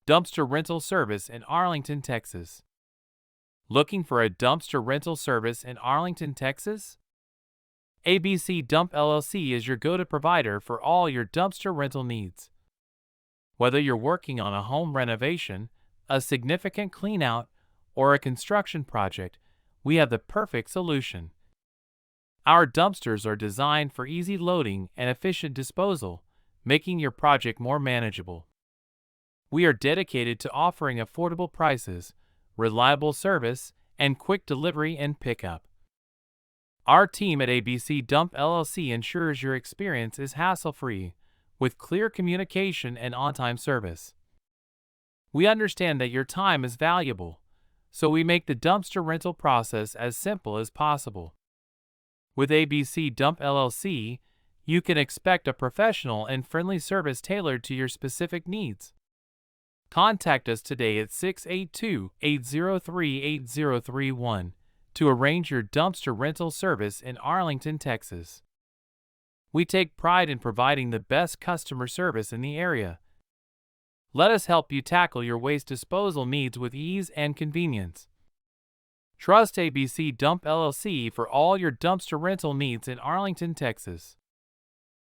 Dumpster rental service in Arlington, Texas. Looking for a dumpster rental service in Arlington, Texas? ABC Dump LLC is your go-to provider for all your dumpster rental needs. Whether you're working on a home renovation, a significant cleanout, or a construction project, we have the perfect solution. Our dumpsters are designed for easy loading and efficient disposal, making your project more manageable. We are dedicated to offering affordable prices, reliable service, and quick delivery and pickup. Our team at ABC Dump LLC ensures your experience is hassle-free, with clear communication and on-time service. We understand that your time is valuable, so we make the dumpster rental process as simple as possible. With ABC Dump LLC, you can expect a professional and friendly service tailored to your specific needs. Contact us today at 682-803-8031 to arrange your dumpster rental service in Arlington, Texas. We take pride in providing the best customer service in the area. Let us help you tackle your waste disposal needs with ease and convenience. Trust ABC Dump LLC for all your dumpster rental needs in Arlington, Texas.